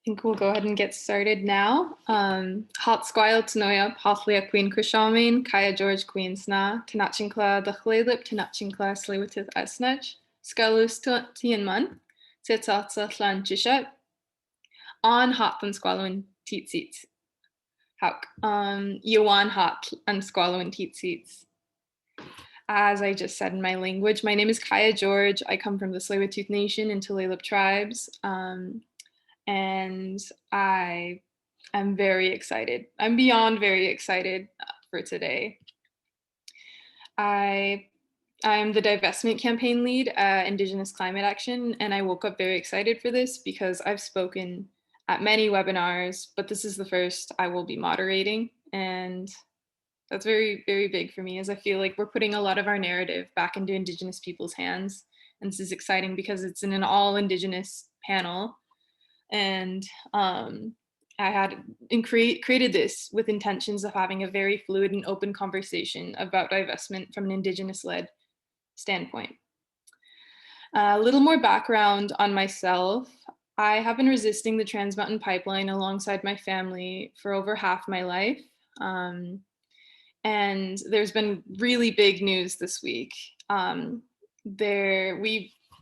Think we'll go ahead and get started now. Hot squile tanoia, Pothlia Queen Krishamin, Kayah George Queen Sna, Tanachinkla the Chlelip, Tanachinkla Tsleil-Waututh Asnach, Scalus Tianman, Titsatsa Hlan Chishat, on hot than squalwin teetsits. Hauk, Yawan hot and squalwin teetsits. As I just said in my language, my name is Kayah George. I come from the Tsleil-Waututh Nation and Tulalip tribes. And I am very excited. I'm beyond very excited for today. I'm the divestment campaign lead at Indigenous Climate Action, and I woke up very excited for this because I've spoken at many webinars, but this is the first I will be moderating. And that's very, very big for me, as I feel like we're putting a lot of our narrative back into Indigenous people's hands. And this is exciting because it's in an all Indigenous panel. And I had created this with intentions of having a very fluid and open conversation about divestment from an Indigenous-led standpoint. A little more background on myself. I have been resisting the Trans Mountain Pipeline alongside my family for over half my life. And there's been really big news this week.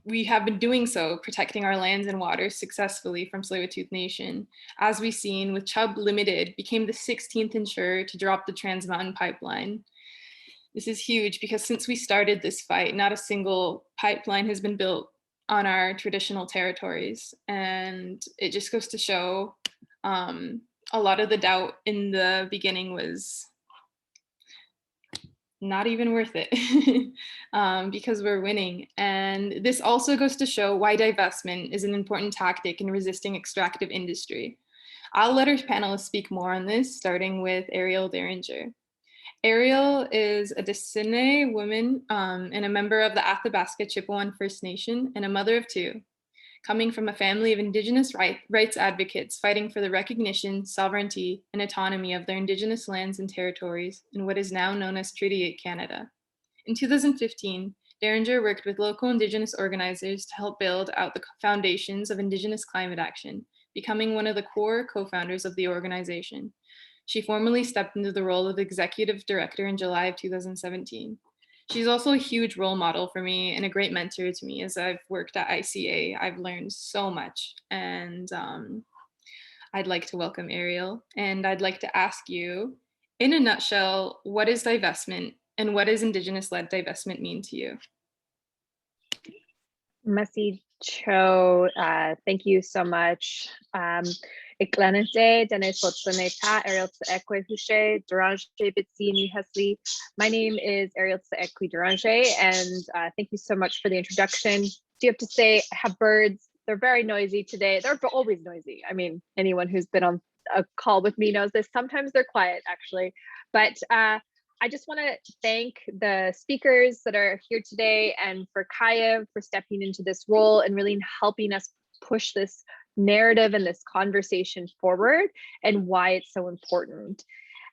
We have been doing so, protecting our lands and waters successfully from Tsleil-Waututh Nation, as we've seen with Chubb Limited became the 16th insurer to drop the Trans Mountain Pipeline. This is huge because since we started this fight, not a single pipeline has been built on our traditional territories. And it just goes to show a lot of the doubt in the beginning was not even worth it because we're winning. And this also goes to show why divestment is an important tactic in resisting extractive industry. I'll let our panelists speak more on this, starting with Eriel Deranger. Eriel is a Dene woman and a member of the Athabasca Chipewyan First Nation and a mother of two, coming from a family of Indigenous rights advocates fighting for the recognition, sovereignty, and autonomy of their Indigenous lands and territories in what is now known as Treaty 8 Canada. In 2015, Deranger worked with local Indigenous organizers to help build out the foundations of Indigenous climate action, becoming one of the core co-founders of the organization. She formally stepped into the role of executive director in July of 2017. She's also a huge role model for me and a great mentor to me as I've worked at ICA. I've learned so much, and I'd like to welcome Eriel, and I'd like to ask you, in a nutshell, what is divestment and what does Indigenous-led divestment mean to you? Masi Cho, thank you so much. Iklanente, Dene Sotsaneta, Eriel Tsleil Hushe, Deranger Bitsini Hesli. My name is Eriel Tsleil Deranger, and thank you so much for the introduction. Do you have to say, I have birds, they're very noisy today. They're always noisy. I mean, anyone who's been on a call with me knows this. Sometimes they're quiet, actually. But I just want to thank the speakers that are here today and for Kayah for stepping into this role and really helping us push this narrative and this conversation forward and why it's so important.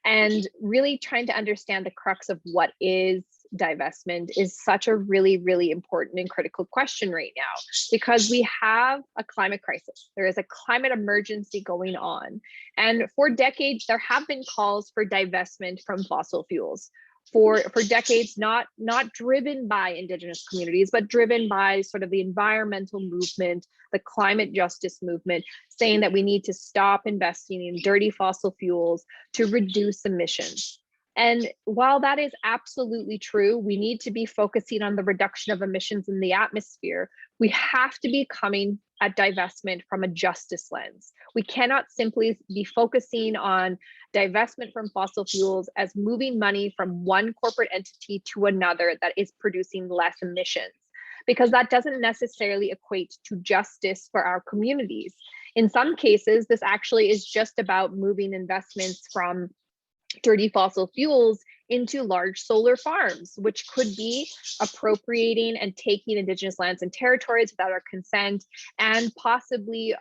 And really trying to understand the crux of what is divestment is such a really, really important and critical question right now, because we have a climate crisis. There is a climate emergency going on. And for decades, there have been calls for divestment from fossil fuels. For decades, not driven by Indigenous communities, but driven by sort of the environmental movement, the climate justice movement, saying that we need to stop investing in dirty fossil fuels to reduce emissions. And while that is absolutely true, we need to be focusing on the reduction of emissions in the atmosphere. We have to be coming at divestment from a justice lens. We cannot simply be focusing on divestment from fossil fuels as moving money from one corporate entity to another that is producing less emissions, because that doesn't necessarily equate to justice for our communities. In some cases, this actually is just about moving investments from dirty fossil fuels into large solar farms, which could be appropriating and taking Indigenous lands and territories without our consent, and possibly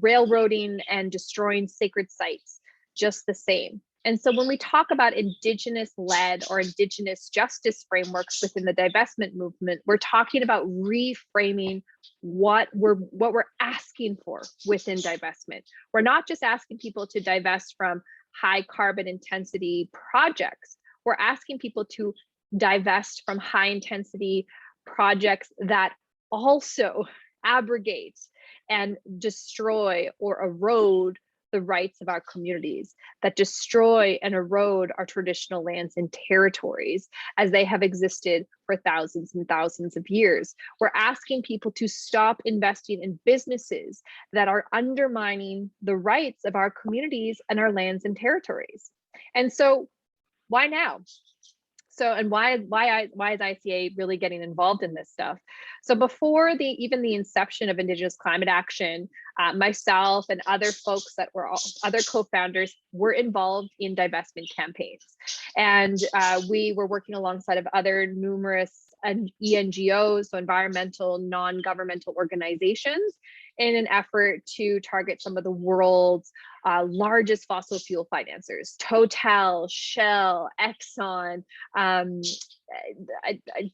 railroading and destroying sacred sites just the same. And so when we talk about Indigenous-led or Indigenous justice frameworks within the divestment movement, we're talking about reframing what we're asking for within divestment. We're not just asking people to divest from high carbon intensity projects. We're asking people to divest from high intensity projects that also abrogate and destroy or erode the rights of our communities, that destroy and erode our traditional lands and territories as they have existed for thousands and thousands of years. We're asking people to stop investing in businesses that are undermining the rights of our communities and our lands and territories. And so why now? So, and why is ICA really getting involved in this stuff? So before even the inception of Indigenous climate action, myself and other folks that were other co-founders were involved in divestment campaigns. And we were working alongside of other numerous ENGOs, so environmental, non-governmental organizations, in an effort to target some of the world's largest fossil fuel financiers: Total, Shell, Exxon.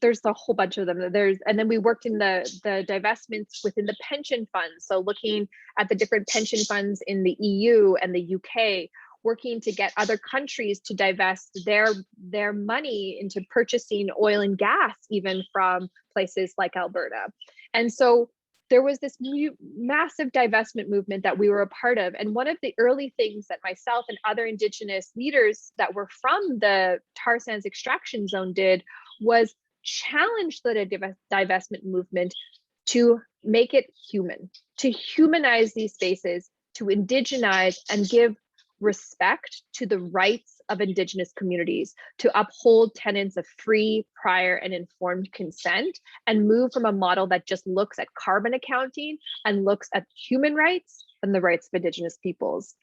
There's a whole bunch of them. And then we worked in the divestments within the pension funds. So looking at the different pension funds in the EU and the UK, working to get other countries to divest their money into purchasing oil and gas, even from places like Alberta. And so there was this massive divestment movement that we were a part of. And one of the early things that myself and other Indigenous leaders that were from the tar sands extraction zone did was challenge the divestment movement to make it human, to humanize these spaces, to indigenize and give respect to the rights of Indigenous communities, to uphold tenets of free, prior, and informed consent, and move from a model that just looks at carbon accounting and looks at human rights and the rights of Indigenous peoples.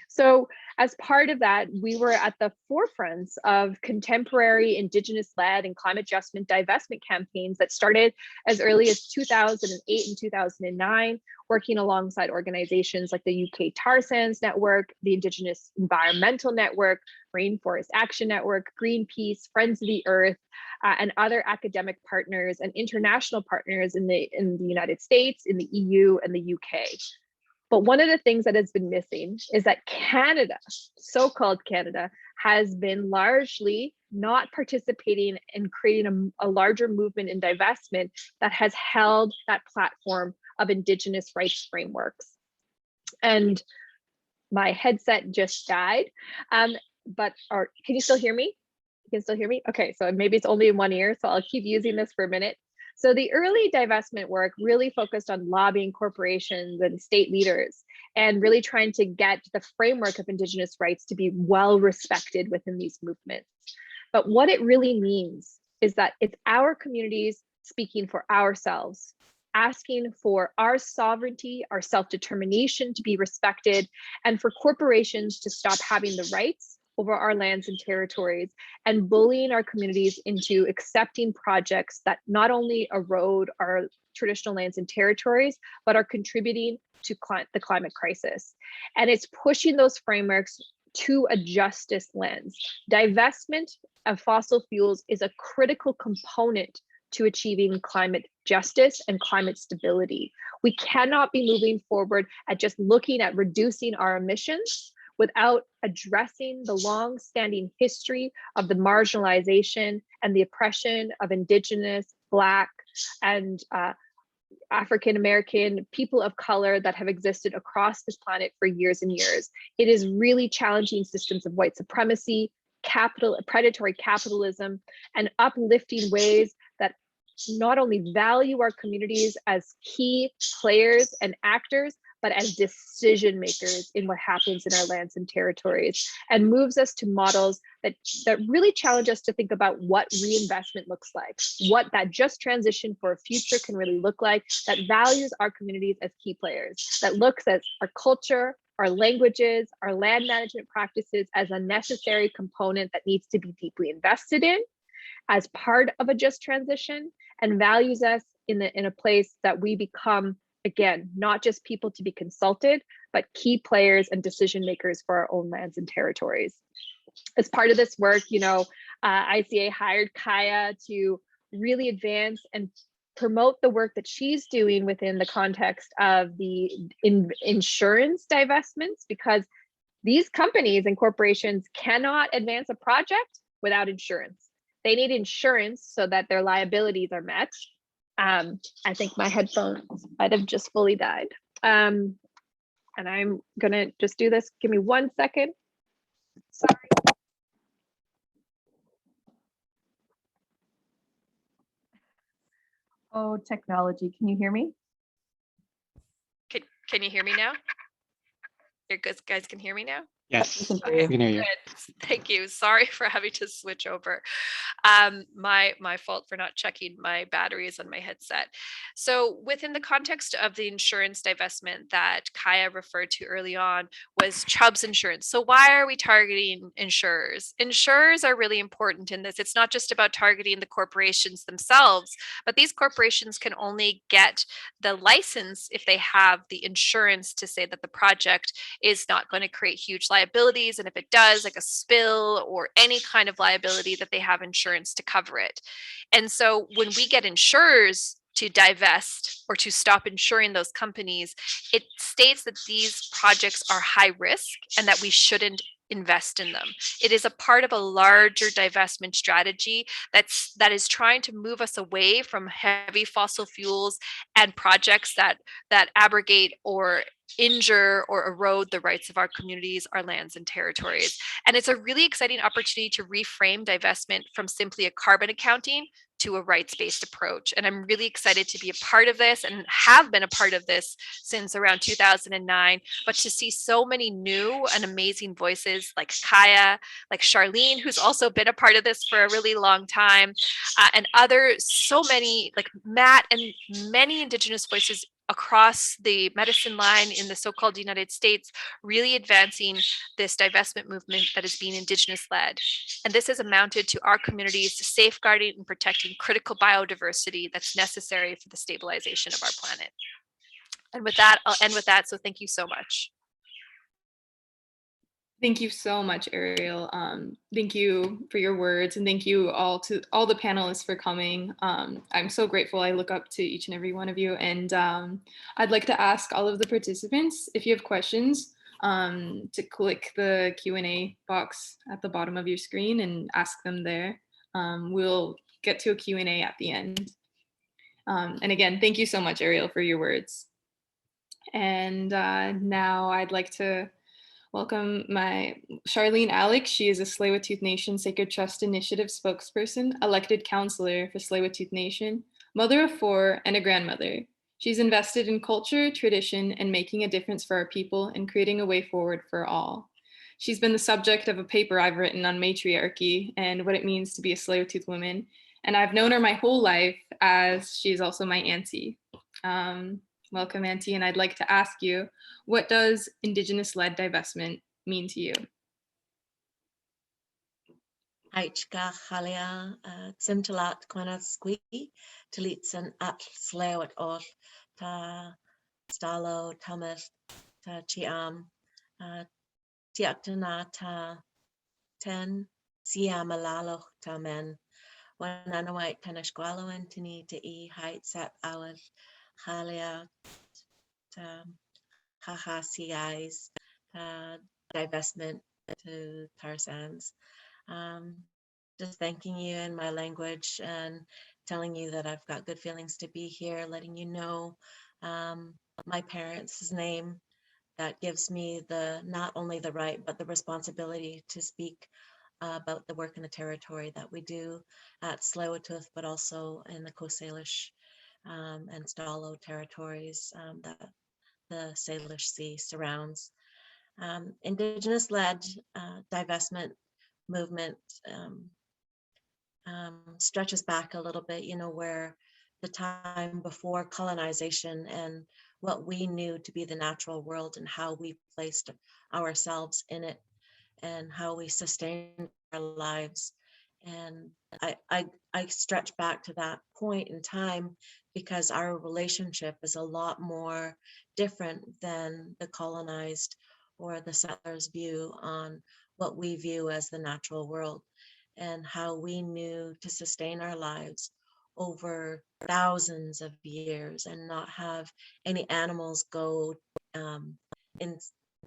So as part of that, we were at the forefront of contemporary Indigenous-led and climate adjustment divestment campaigns that started as early as 2008 and 2009, working alongside organizations like the UK Tar Sands Network, the Indigenous Environmental Network, Rainforest Action Network, Greenpeace, Friends of the Earth, and other academic partners and international partners in the United States, in the EU, and the UK. But one of the things that has been missing is that Canada, so-called Canada, has been largely not participating in creating a larger movement in divestment that has held that platform of Indigenous rights frameworks. And my headset just died, can you still hear me? You can still hear me? Okay, so maybe it's only in one ear, so I'll keep using this for a minute. So the early divestment work really focused on lobbying corporations and state leaders and really trying to get the framework of Indigenous rights to be well respected within these movements. But what it really means is that it's our communities speaking for ourselves, asking for our sovereignty, our self-determination to be respected, and for corporations to stop having the rights over our lands and territories, and bullying our communities into accepting projects that not only erode our traditional lands and territories, but are contributing to the climate crisis. And it's pushing those frameworks to a justice lens. Divestment of fossil fuels is a critical component to achieving climate justice and climate stability. We cannot be moving forward at just looking at reducing our emissions without addressing the long-standing history of the marginalization and the oppression of Indigenous, Black, and African-American people of color that have existed across this planet for years and years. It is really challenging systems of white supremacy, predatory capitalism, and uplifting ways that not only value our communities as key players and actors, but as decision makers in what happens in our lands and territories, and moves us to models that really challenge us to think about what reinvestment looks like, what that just transition for a future can really look like, that values our communities as key players, that looks at our culture, our languages, our land management practices as a necessary component that needs to be deeply invested in as part of a just transition, and values us in a place that we become, again, not just people to be consulted, but key players and decision makers for our own lands and territories. as part of this work, ICA hired Kayah to really advance and promote the work that she's doing within the context of the insurance divestments, because these companies and corporations cannot advance a project without insurance. They need insurance so that their liabilities are met. I think my headphones might have just fully died. And I'm gonna just do this. Give me 1 second. Sorry. Oh, technology, can you hear me? Can you hear me now? You guys can hear me now? Yes, We can we can hear you. Good. Thank you. Sorry for having to switch over. My fault for not checking my batteries on my headset. So within the context of the insurance divestment that Kayah referred to early on was Chubb's insurance. So why are we targeting insurers? Insurers are really important in this. It's not just about targeting the corporations themselves, but these corporations can only get the license if they have the insurance to say that the project is not going to create huge liabilities, and if it does, like a spill or any kind of liability, that they have insurance to cover it. And so when we get insurers to divest or to stop insuring those companies, it states that these projects are high risk and that we shouldn't invest in them. It is a part of a larger divestment strategy that is trying to move us away from heavy fossil fuels and projects that abrogate or injure or erode the rights of our communities, our lands and territories. And it's a really exciting opportunity to reframe divestment from simply a carbon accounting to a rights-based approach. And I'm really excited to be a part of this and have been a part of this since around 2009, but to see so many new and amazing voices like Kayah, like Charlene, who's also been a part of this for a really long time, and so many like Matt and many Indigenous voices across the medicine line in the so-called United States, really advancing this divestment movement that is being Indigenous led. And this has amounted to our communities safeguarding and protecting critical biodiversity that's necessary for the stabilization of our planet. And with that, I'll end with that. So thank you so much. Thank you so much, Eriel. Thank you for your words, and thank you to all the panelists for coming. I'm so grateful. I look up to each and every one of you, and I'd like to ask all of the participants, if you have questions, to click the Q&A box at the bottom of your screen and ask them there. We'll get to a Q&A at the end. And again, thank you so much, Eriel, for your words. And now I'd like to welcome my Charlene Aleck. She is a Tsleil-Waututh Nation Sacred Trust Initiative spokesperson, elected councillor for Tsleil-Waututh Nation, mother of 4, and a grandmother. She's invested in culture, tradition, and making a difference for our people and creating a way forward for all. She's been the subject of a paper I've written on matriarchy and what it means to be a Tsleil-Waututh woman. And I've known her my whole life, as she's also my auntie. Welcome, Auntie, and I'd like to ask you, what does Indigenous-led divestment mean to you? Aichka Halia, Simtalat Quana Squee, Talitsan at Tsleil-Waututh, Ta Stalo, Tamis, Ta Chiam, Tiaktana, Ta Ten, Siamalalo, Tamen, Wananawait, Tanashqualo, Antony, to E, Height, Sat Hours, Halia, Haha, CIs, divestment to Tarzans. Just thanking you in my language and telling you that I've got good feelings to be here, letting you know my parents' name. That gives me not only the right, but the responsibility to speak about the work in the territory that we do at Tsleil-Waututh, but also in the Coast Salish and Stalo territories that the Salish Sea surrounds. Indigenous-led divestment movement stretches back a little bit, where the time before colonization and what we knew to be the natural world and how we placed ourselves in it and how we sustained our lives. And I stretch back to that point in time because our relationship is a lot more different than the colonized or the settlers' view on what we view as the natural world, and how we knew to sustain our lives over thousands of years and not have any animals go in,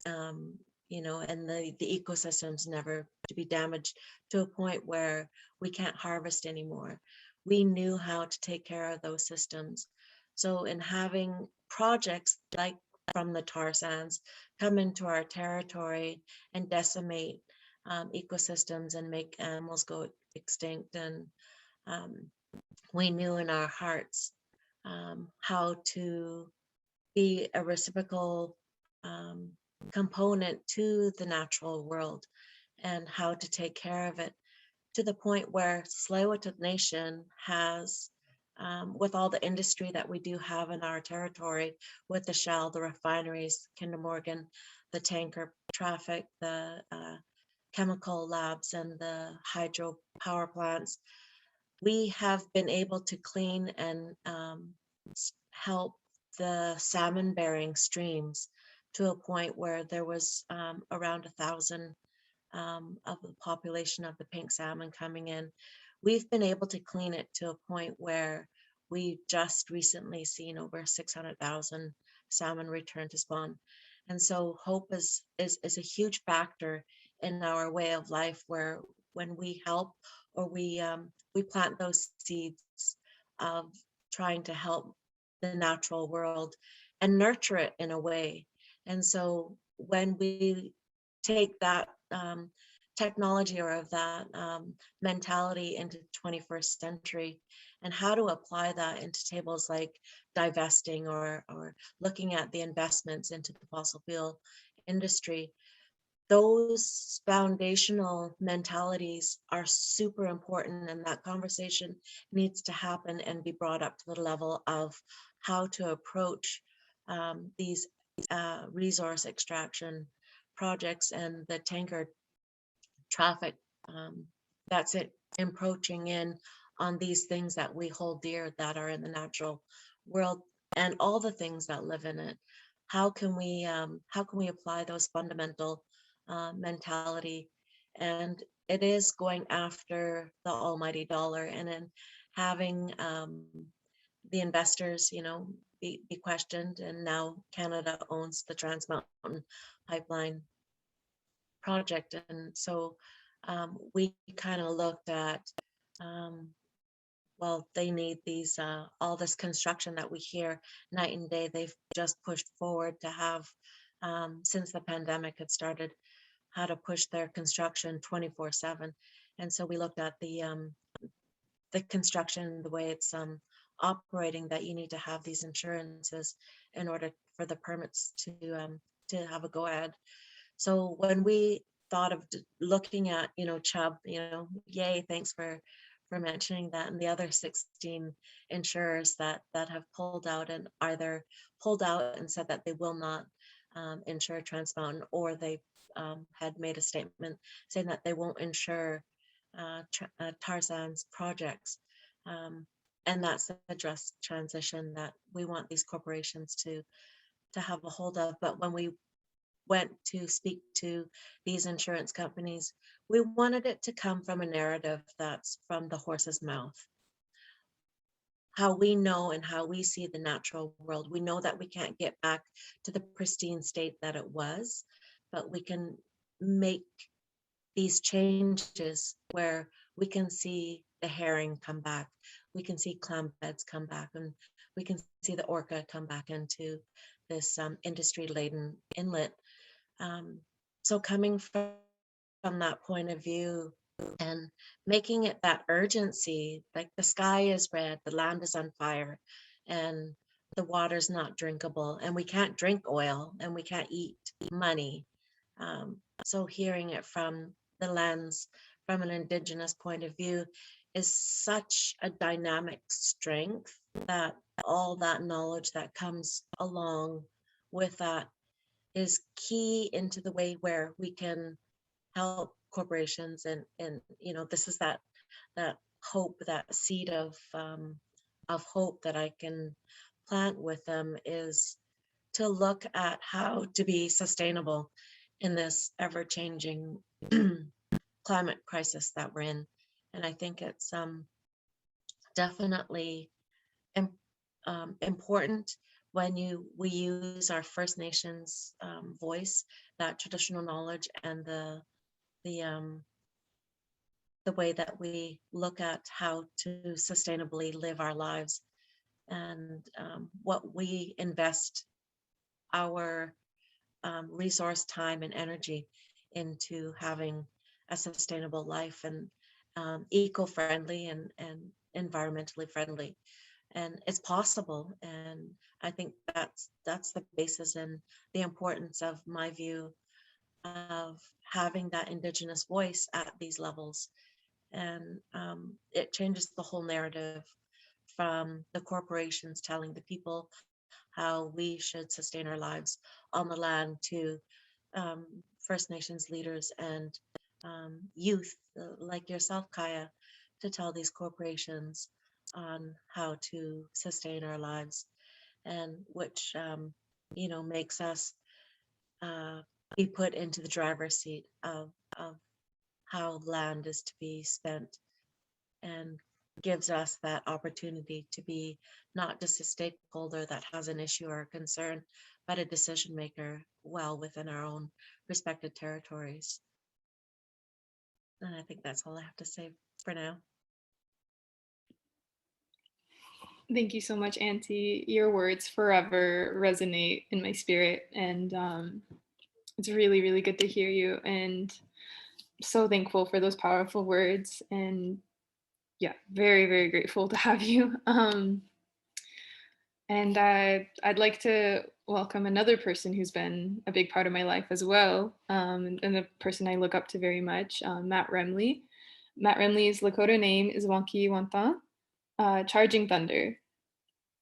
and the ecosystems never to be damaged to a point where we can't harvest anymore. We knew how to take care of those systems. So in having projects like from the tar sands come into our territory and decimate ecosystems and make animals go extinct, and we knew in our hearts how to be a reciprocal component to the natural world and how to take care of it, to the point where Tsleil-Waututh Nation has, with all the industry that we do have in our territory, with the Shell, the refineries, Kinder Morgan, the tanker traffic, the chemical labs, and the hydro power plants, we have been able to clean and help the salmon bearing streams to a point where there was around 1,000 of the population of the pink salmon coming in. We've been able to clean it to a point where we just recently seen over 600,000 salmon return to spawn. And so hope is a huge factor in our way of life, where when we help or we plant those seeds of trying to help the natural world and nurture it in a way. And so when we take that technology or of that mentality into 21st century, and how to apply that into tables like divesting or looking at the investments into the fossil fuel industry, those foundational mentalities are super important, and that conversation needs to happen and be brought up to the level of how to approach these resource extraction projects and the tanker traffic that's it encroaching in on these things that we hold dear, that are in the natural world, and all the things that live in it. How can we apply those fundamental mentality? And it is going after the almighty dollar, and then having the investors, be questioned. And now Canada owns the Trans Mountain Pipeline project, and so we kind of looked at well, they need these all this construction that we hear night and day. They've just pushed forward to have since the pandemic had started, how to push their construction 24/7. And so we looked at the construction, the way it's operating, that you need to have these insurances in order for the permits to have a go ahead. So when we thought of looking at, Chubb, yay, thanks for mentioning that, and the other 16 insurers that have pulled out, and either pulled out and said that they will not insure Trans Mountain, or they had made a statement saying that they won't insure tar sands projects. And that's a just transition that we want these corporations to have a hold of. But when we went to speak to these insurance companies, we wanted it to come from a narrative that's from the horse's mouth. How we know and how we see the natural world. We know that we can't get back to the pristine state that it was, but we can make these changes where we can see the herring come back, we can see clam beds come back, and we can see the orca come back into this industry-laden inlet. So coming from that point of view and making it that urgency, like the sky is red, the land is on fire, and the water's not drinkable, and we can't drink oil, and we can't eat money. So hearing it from the lens, from an Indigenous point of view, is such a dynamic strength, that all that knowledge that comes along with that is key into the way where we can help corporations. And this is that hope, that seed of hope that I can plant with them, is to look at how to be sustainable in this ever-changing climate crisis that we're in. And I think it's definitely important when we use our First Nations voice, that traditional knowledge, and the way that we look at how to sustainably live our lives, and what we invest our resource, time, and energy into having a sustainable life, and eco-friendly and environmentally friendly. And it's possible. And I think that's the basis and the importance of my view of having that Indigenous voice at these levels. And it changes the whole narrative from the corporations telling the people how we should sustain our lives on the land, to First Nations leaders and youth like yourself, Kayah, to tell these corporations on how to sustain our lives, and which makes us be put into the driver's seat of how land is to be spent, and gives us that opportunity to be not just a stakeholder that has an issue or a concern, but a decision maker well within our own respected territories. And I think that's all I have to say for now. Thank you so much, Auntie. Your words forever resonate in my spirit, and it's really, really good to hear you, and so thankful for those powerful words, and yeah, very, very grateful to have you. And I'd like to welcome another person who's been a big part of my life as well, and a person I look up to very much, Matt Remle. Matt Remle's Lakota name is Chipewyan, Charging Thunder,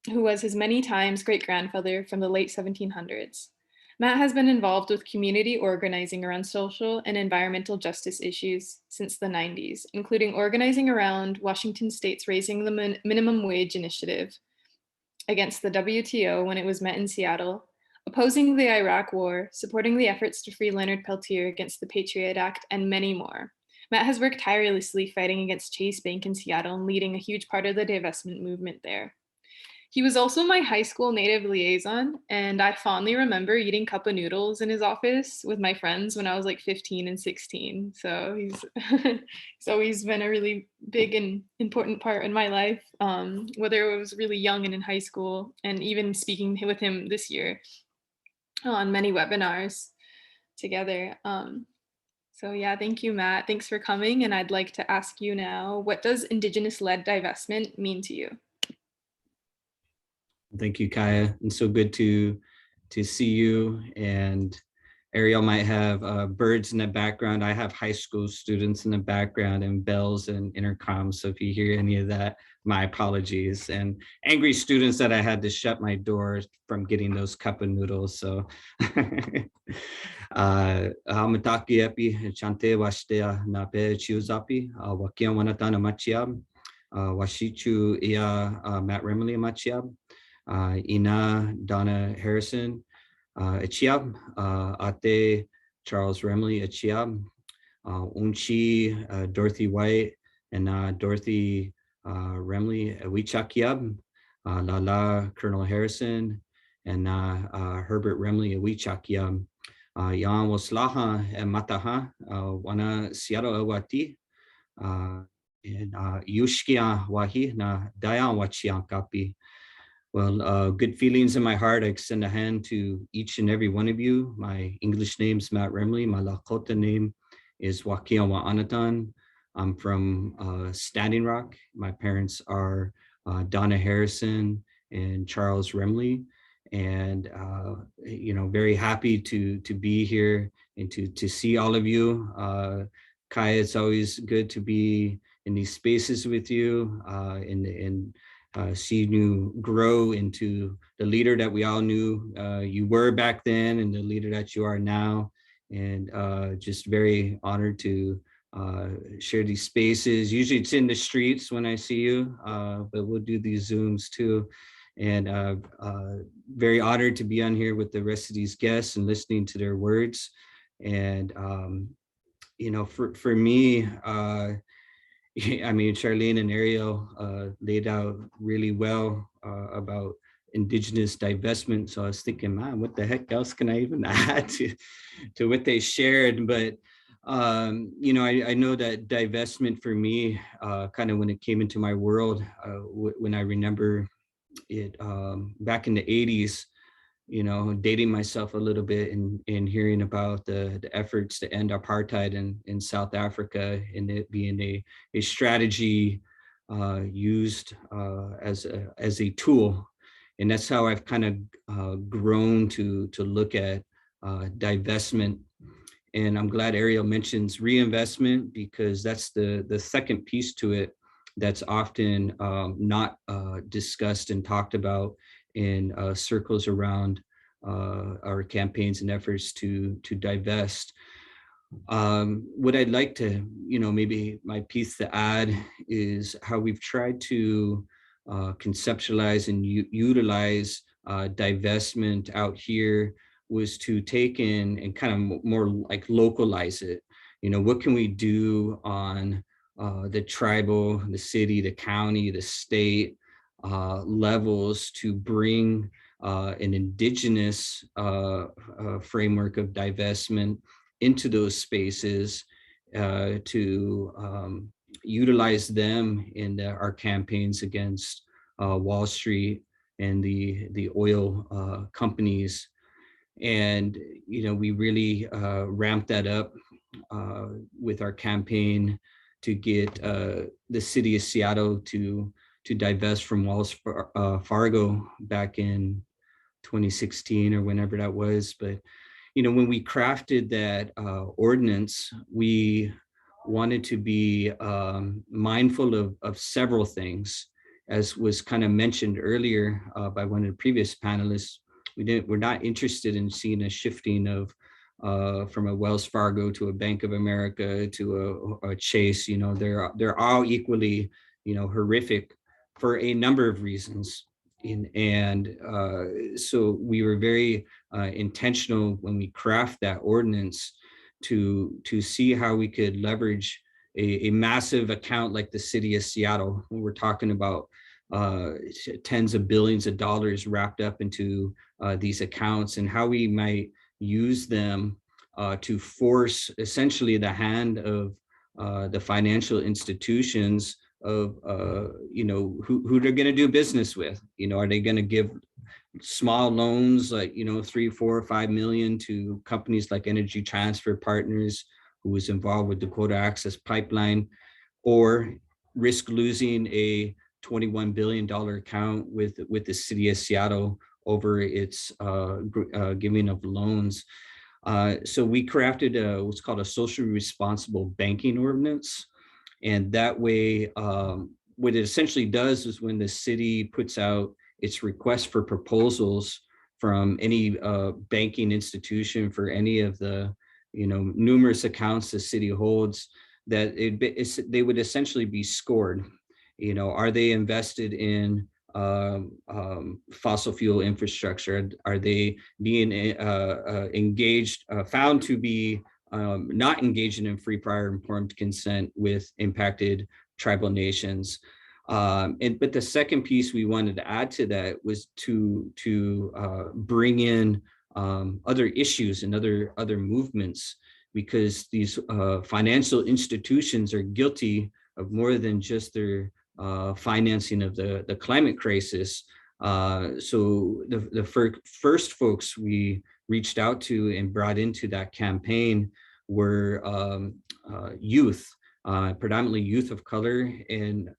who was his many times great-grandfather from the late 1700s. Matt has been involved with community organizing around social and environmental justice issues since the 90s, including organizing around Washington State's Raising the Minimum Wage initiative against the WTO when it was met in Seattle, opposing the Iraq War, supporting the efforts to free Leonard Peltier against the Patriot Act, and many more. Matt has worked tirelessly fighting against Chase Bank in Seattle and leading a huge part of the divestment movement there. He was also my high school Native liaison, and I fondly remember eating cup of noodles in his office with my friends when I was like 15 and 16. So he's always been a really big and important part in my life, whether it was really young and in high school, and even speaking with him this year on many webinars together. So yeah, thank you, Matt. Thanks for coming. And I'd like to ask you now, what does Indigenous-led divestment mean to you? Thank you, Kayah. And so good to see you. And Eriel might have birds in the background. I have high school students in the background and bells and intercoms. So if you hear any of that, my apologies. And angry students that I had to shut my door from getting those cup of noodles. So Hamataki epi chante washtea na pe chiuzapi wakia wanatana machiab washichu ia Matt Remle machiab. Ina Donna Harrison, Achiab, Ate Charles Remle, Achiab, Unchi Dorothy White, and Dorothy Remle, Awichakiab, Lala Colonel Harrison, and Herbert Remle, Awichakiab, Yan Waslaha and Mataha, Wana Seattle Awati, and Yushkia Wahi, na Dayan Wachian Kapi. Well, good feelings in my heart. I extend a hand to each and every one of you. My English name's Matt Remle. My Lakota name is Wakia Wa'anatan. I'm from Standing Rock. My parents are Donna Harrison and Charles Remle. And, very happy to be here and to see all of you. Kayah, it's always good to be in these spaces with you and seeing you grow into the leader that we all knew you were back then and the leader that you are now. And just very honored to share these spaces. Usually it's in the streets when I see you, but we'll do these Zooms too. And very honored to be on here with the rest of these guests and listening to their words. And, for me, I mean, Charlene and Eriel laid out really well about Indigenous divestment. So I was thinking, man, what the heck else can I even add to what they shared? But, I know that divestment for me, kind of when it came into my world, when I remember it back in the 80s, dating myself a little bit and hearing about the efforts to end apartheid in South Africa, and it being a strategy used as a tool. And that's how I've kind of grown to look at divestment. And I'm glad Eriel mentions reinvestment, because that's the second piece to it that's often not discussed and talked about in circles around our campaigns and efforts to divest. What I'd like to, maybe my piece to add is how we've tried to conceptualize and utilize divestment out here was to take in and kind of more like localize it. What can we do on the tribal, the city, the county, the state levels to bring an Indigenous framework of divestment into those spaces, to utilize them in our campaigns against Wall Street and the oil companies. And, we really ramped that up with our campaign to get the city of Seattle to divest from Wells Fargo back in 2016 or whenever that was. But, when we crafted that ordinance, we wanted to be mindful of several things, as was kind of mentioned earlier by one of the previous panelists. We're not interested in seeing a shifting of from a Wells Fargo to a Bank of America to a Chase. They're all equally, horrific for a number of reasons. And so we were very intentional when we craft that ordinance to see how we could leverage a massive account like the city of Seattle, when we're talking about tens of billions of dollars wrapped up into these accounts, and how we might use them to force essentially the hand of the financial institutions of who they're going to do business with. Are they going to give small loans like 3, 4, or 5 million to companies like Energy Transfer Partners, who was involved with Dakota Access Pipeline, or risk losing a $21 billion account with the city of Seattle over its giving of loans? So we crafted what's called a socially responsible banking ordinance. And that way, what it essentially does is when the city puts out its request for proposals from any banking institution for any of the numerous accounts the city holds, that they would essentially be scored. Are they invested in fossil fuel infrastructure? Are they being engaged, found to be not engaging in free, prior, informed consent with impacted tribal nations? But the second piece we wanted to add to that was to bring in other issues and other movements, because these financial institutions are guilty of more than just their financing of the climate crisis. So the first folks we reached out to and brought into that campaign were youth, predominantly youth of color, and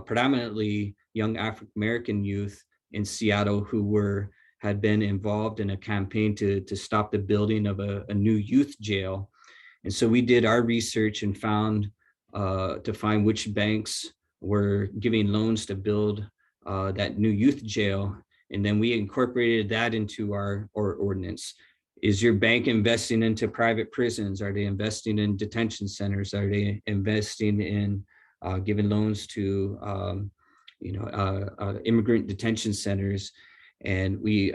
predominantly young African-American youth in Seattle who had been involved in a campaign to stop the building of a new youth jail. And so we did our research and found which banks were giving loans to build that new youth jail. And then we incorporated that into our ordinance. Is your bank investing into private prisons? Are they investing in detention centers? Are they investing in giving loans to immigrant detention centers? And we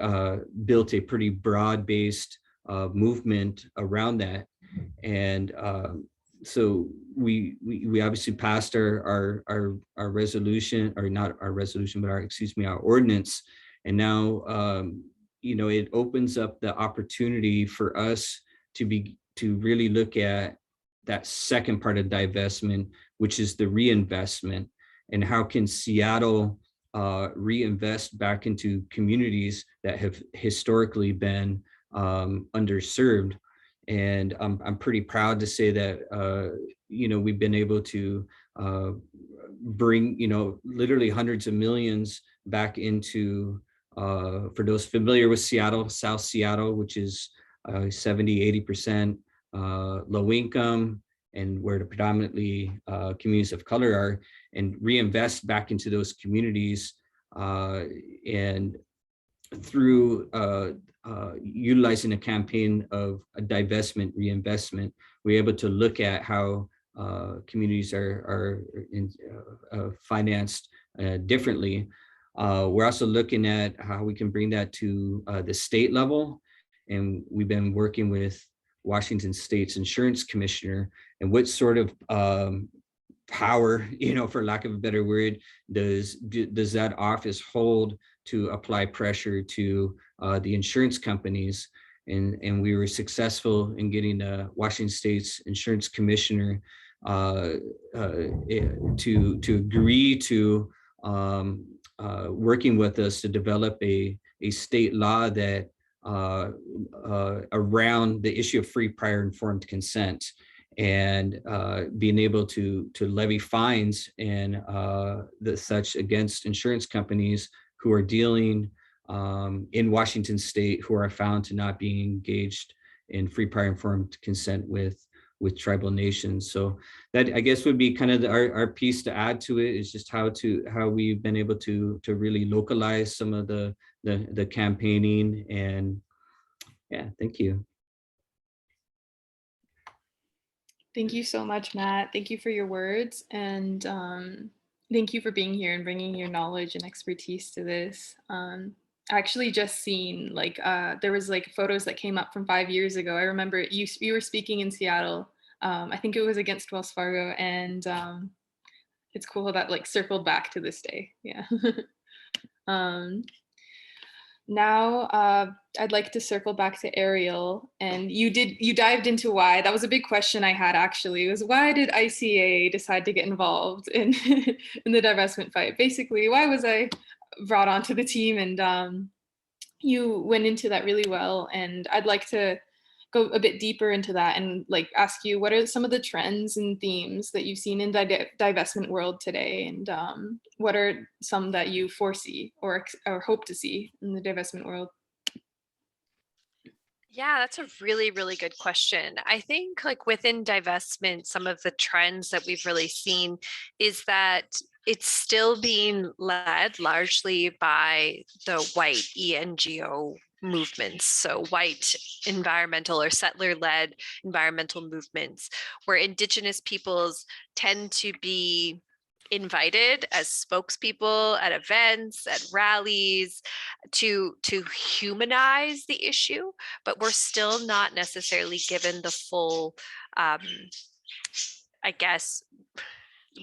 built a pretty broad-based movement around that. And so we obviously passed our resolution, or not our resolution, but our ordinance. And now, it opens up the opportunity for us to really look at that second part of divestment, which is the reinvestment, and how can Seattle reinvest back into communities that have historically been underserved. And I'm pretty proud to say that, we've been able to bring, literally hundreds of millions back into, for those familiar with Seattle, South Seattle, which is 70–80% low income, and where the predominantly communities of color are, and reinvest back into those communities. And through utilizing a campaign of a divestment reinvestment, we're able to look at how communities are financed differently. We're also looking at how we can bring that to the state level. And we've been working with Washington State's insurance commissioner, and what sort of power, for lack of a better word, does that office hold to apply pressure to the insurance companies. And we were successful in getting the Washington State's insurance commissioner to agree to working with us to develop a state law that around the issue of free prior informed consent, and being able to levy fines and such against insurance companies who are dealing in Washington State, who are found to not be engaged in free prior informed consent with tribal nations. So that, I guess, would be kind of our piece to add to it, is just how we've been able to really localize some of the campaigning. And yeah, thank you. Thank you so much, Matt. Thank you for your words, and thank you for being here and bringing your knowledge and expertise to this. Actually just seen there was photos that came up from 5 years ago. I remember you were speaking in Seattle. I think it was against Wells Fargo, and it's cool how that circled back to this day. Yeah. Now I'd like to circle back to Eriel, and you dived into why. That was a big question I had, actually, was why did ICA decide to get involved in in the divestment fight? Basically, why was I brought onto the team? And you went into that really well, and I'd like to go a bit deeper into that and ask you, what are some of the trends and themes that you've seen in the divestment world today, and what are some that you foresee or hope to see in the divestment world? Yeah, that's a really, really good question. I think within divestment, some of the trends that we've really seen is that it's still being led largely by the white ENGO movements. So white environmental or settler-led environmental movements, where Indigenous peoples tend to be invited as spokespeople at events, at rallies, to humanize the issue, but we're still not necessarily given the full, I guess,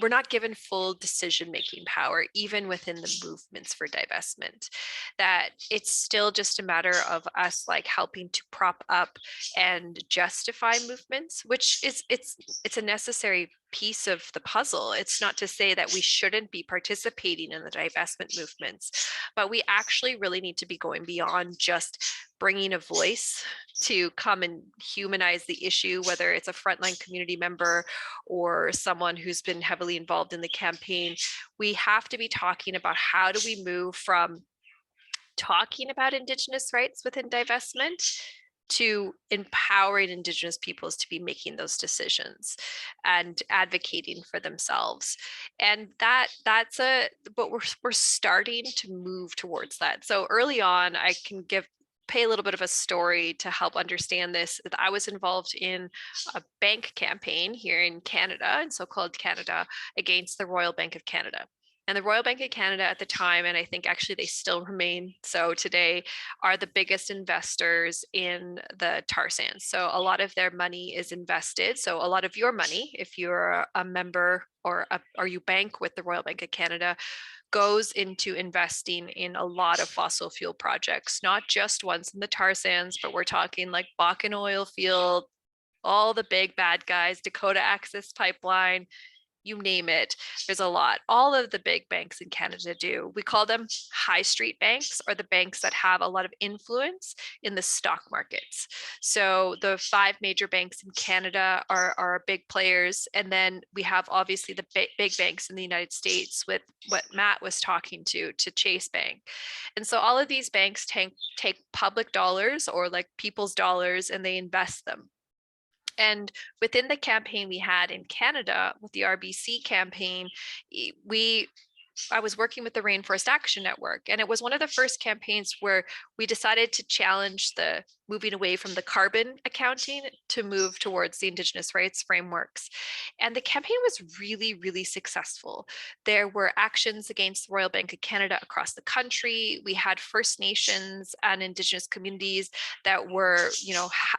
we're not given full decision-making power, even within the movements for divestment. That it's still just a matter of us helping to prop up and justify movements, which is it's a necessary piece of the puzzle. It's not to say that we shouldn't be participating in the divestment movements, but we actually really need to be going beyond just bringing a voice to come and humanize the issue, whether it's a frontline community member or someone who's been heavily involved in the campaign. We have to be talking about how do we move from talking about Indigenous rights within divestment to empowering Indigenous peoples to be making those decisions and advocating for themselves. And that's but we're starting to move towards that. So early on, I can pay a little bit of a story to help understand this. That I was involved in a bank campaign here in Canada, in so-called Canada, against the Royal Bank of Canada. And the Royal Bank of Canada at the time, and I think actually they still remain so today, are the biggest investors in the tar sands. So a lot of their money is invested. So a lot of your money, if you're a member or you bank with the Royal Bank of Canada, goes into investing in a lot of fossil fuel projects, not just ones in the tar sands, but we're talking like Bakken oil field, all the big bad guys, Dakota Access Pipeline, you name it. There's a lot. All of the big banks in Canada do. We call them high street banks, or the banks that have a lot of influence in the stock markets. So the 5 major banks in Canada are big players. And then we have obviously the big banks in the United States with what Matt was talking to Chase Bank. And so all of these banks take public dollars or like people's dollars and they invest them. And within the campaign we had in Canada with the RBC campaign, I was working with the Rainforest Action Network, and it was one of the first campaigns where we decided to challenge the moving away from the carbon accounting to move towards the Indigenous rights frameworks. And the campaign was really, really successful. There were actions against the Royal Bank of Canada across the country. We had First Nations and Indigenous communities that were,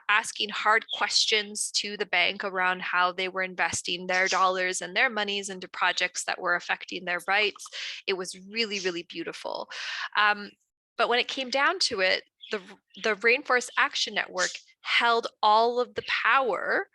asking hard questions to the bank around how they were investing their dollars and their monies into projects that were affecting their rights. It was really, really beautiful. But when it came down to it, the Rainforest Action Network held all of the power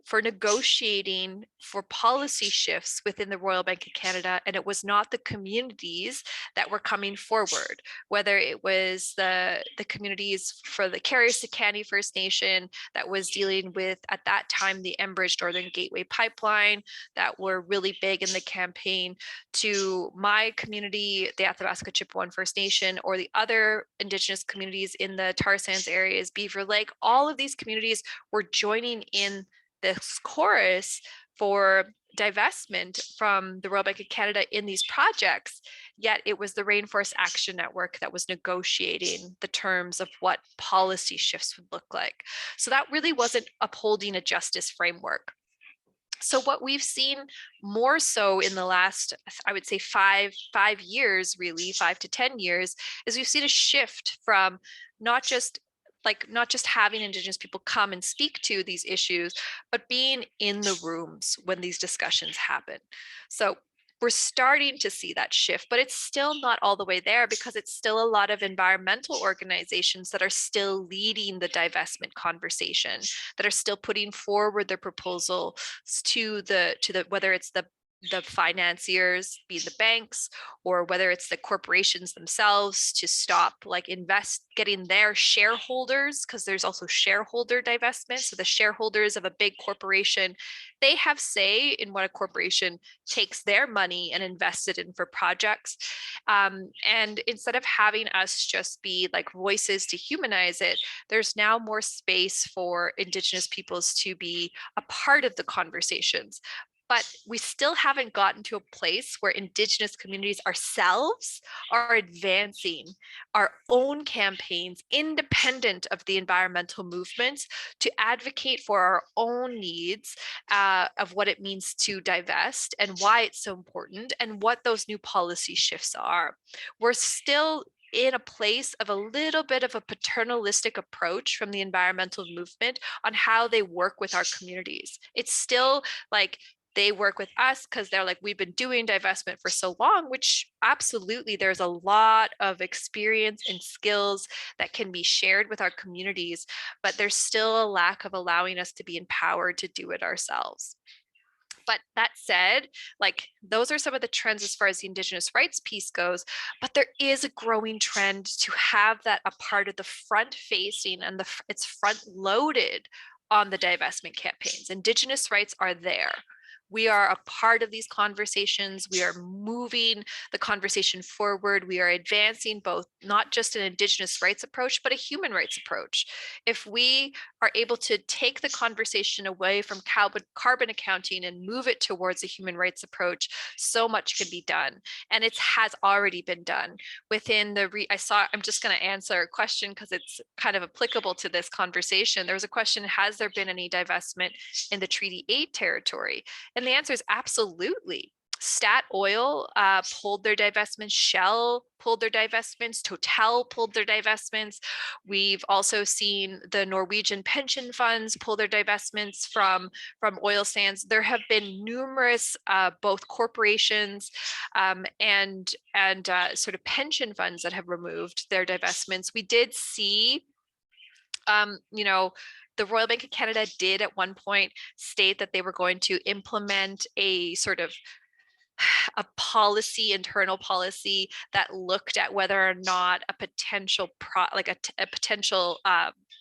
for negotiating for policy shifts within the Royal Bank of Canada, and it was not the communities that were coming forward, whether it was the communities for the Carrier-Sicani First Nation that was dealing with, at that time, the Enbridge Northern Gateway Pipeline that were really big in the campaign, to my community, the Athabasca Chipewyan First Nation, or the other Indigenous communities in the tar sands areas, Beaver Lake. All of these communities were joining in this chorus for divestment from the Royal Bank of Canada in these projects, yet it was the Rainforest Action Network that was negotiating the terms of what policy shifts would look like. So that really wasn't upholding a justice framework. So what we've seen more so in the last, I would say 5 years, really 5 to 10 years, is we've seen a shift from not just having Indigenous people come and speak to these issues, but being in the rooms when these discussions happen. So we're starting to see that shift, but it's still not all the way there, because it's still a lot of environmental organizations that are still leading the divestment conversation, that are still putting forward their proposals to the whether it's the financiers, be the banks, or whether it's the corporations themselves, to stop getting their shareholders, because there's also shareholder divestment. So the shareholders of a big corporation, they have say in what a corporation takes their money and invests it in for projects. And instead of having us just be like voices to humanize it, there's now more space for Indigenous peoples to be a part of the conversations. But we still haven't gotten to a place where Indigenous communities ourselves are advancing our own campaigns independent of the environmental movements to advocate for our own needs of what it means to divest and why it's so important and what those new policy shifts are. We're still in a place of a little bit of a paternalistic approach from the environmental movement on how they work with our communities. It's still like, they work with us because they're like, we've been doing divestment for so long, which absolutely there's a lot of experience and skills that can be shared with our communities, but there's still a lack of allowing us to be empowered to do it ourselves. But that said, those are some of the trends as far as the Indigenous rights piece goes, but there is a growing trend to have that a part of the front facing and it's front loaded on the divestment campaigns. Indigenous rights are there. We are a part of these conversations. We are moving the conversation forward. We are advancing both not just an Indigenous rights approach, but a human rights approach. If we are able to take the conversation away from carbon accounting and move it towards a human rights approach, so much can be done. And it has already been done within I'm just going to answer a question because it's kind of applicable to this conversation. There was a question, has there been any divestment in the Treaty 8 territory? And the answer is absolutely. Stat Oil pulled their divestments, Shell pulled their divestments, Total pulled their divestments. We've also seen the Norwegian pension funds pull their divestments from oil sands. There have been numerous both corporations and sort of pension funds that have removed their divestments. We did see you know, the Royal Bank of Canada did at one point state that they were going to implement a sort of a policy, internal policy that looked at whether or not a potential a potential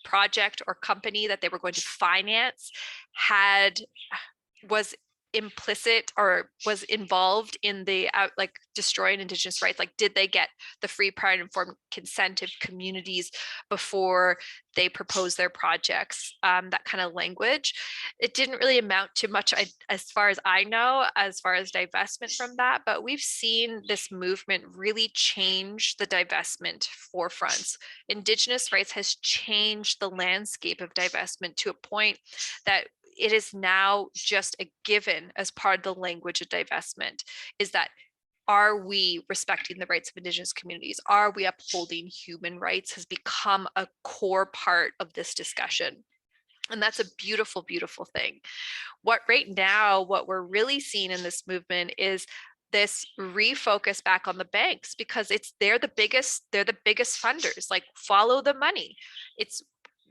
project or company that they were going to finance was implicit or was involved in the like destroying Indigenous rights. Like, did they get the free, prior, and informed consent of communities before they proposed their projects? That kind of language. It didn't really amount to much, as far as I know, as far as divestment from that. But we've seen this movement really change the divestment forefronts. Indigenous rights has changed the landscape of divestment to a point that it is now just a given as part of the language of divestment, is that, are we respecting the rights of Indigenous communities? Are we upholding human rights has become a core part of this discussion. And that's a beautiful, beautiful thing. What we're really seeing in this movement is this refocus back on the banks, because they're the biggest funders. Like, follow the money. It's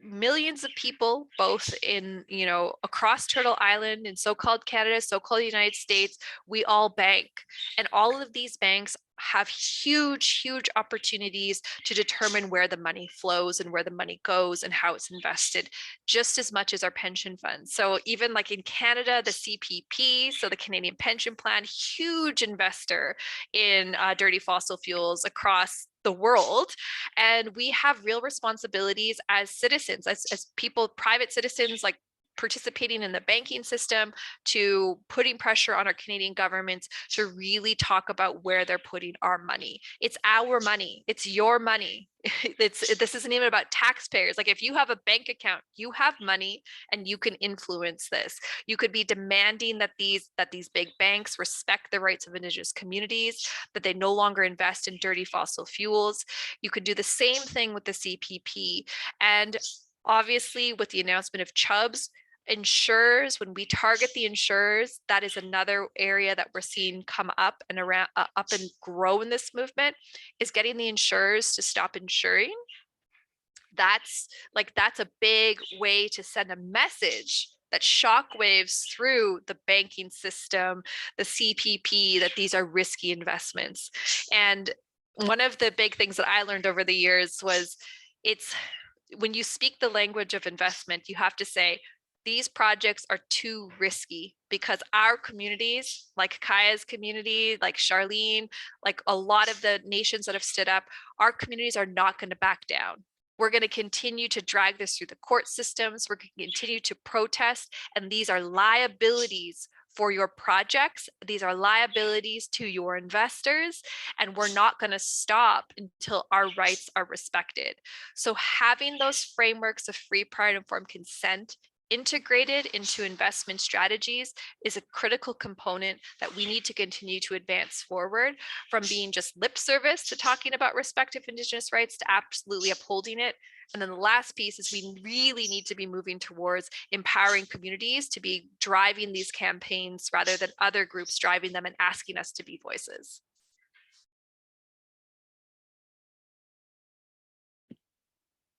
millions of people, both in, across Turtle Island, in so-called Canada, so-called United States. We all bank, and all of these banks have huge opportunities to determine where the money flows and where the money goes and how it's invested, just as much as our pension funds. So even like in Canada, the CPP, so the Canadian Pension Plan, huge investor in dirty fossil fuels across the world. And we have real responsibilities as citizens, as people, private citizens, like participating in the banking system, to putting pressure on our Canadian governments to really talk about where they're putting our money. It's our money. It's your money. This isn't even about taxpayers. Like, if you have a bank account, you have money and you can influence this. You could be demanding that these big banks respect the rights of Indigenous communities, that they no longer invest in dirty fossil fuels. You could do the same thing with the CPP. And obviously, with the announcement of Chubbs, insurers, when we target the insurers, that is another area that we're seeing come up and around, up and grow in this movement, is getting the insurers to stop insuring. That's a big way to send a message that shockwaves through the banking system, the CPP, that these are risky investments. And one of the big things that I learned over the years was, when you speak the language of investment, you have to say, these projects are too risky, because our communities, like Kayah's community, like Charlene, like a lot of the nations that have stood up, our communities are not going to back down. We're going to continue to drag this through the court systems. We're going to continue to protest. And these are liabilities for your projects. These are liabilities to your investors. And we're not going to stop until our rights are respected. So having those frameworks of free, prior, and informed consent integrated into investment strategies is a critical component that we need to continue to advance forward, from being just lip service to talking about respect of Indigenous rights to absolutely upholding it. And then the last piece is, we really need to be moving towards empowering communities to be driving these campaigns rather than other groups driving them and asking us to be voices.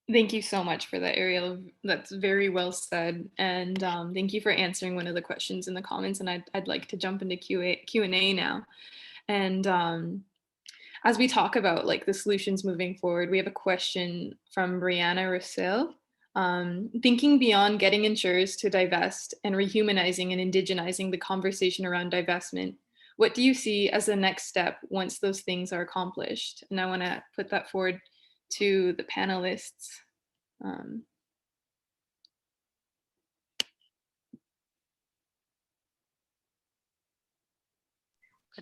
Thank you so much for that, Eriel. That's very well said. And thank you for answering one of the questions in the comments. And I'd like to jump into Q&A now. And as we talk about like the solutions moving forward, we have a question from Brianna Russell. Thinking beyond getting insurers to divest and rehumanizing and indigenizing the conversation around divestment, what do you see as the next step once those things are accomplished? And I want to put that forward to the panelists. I'd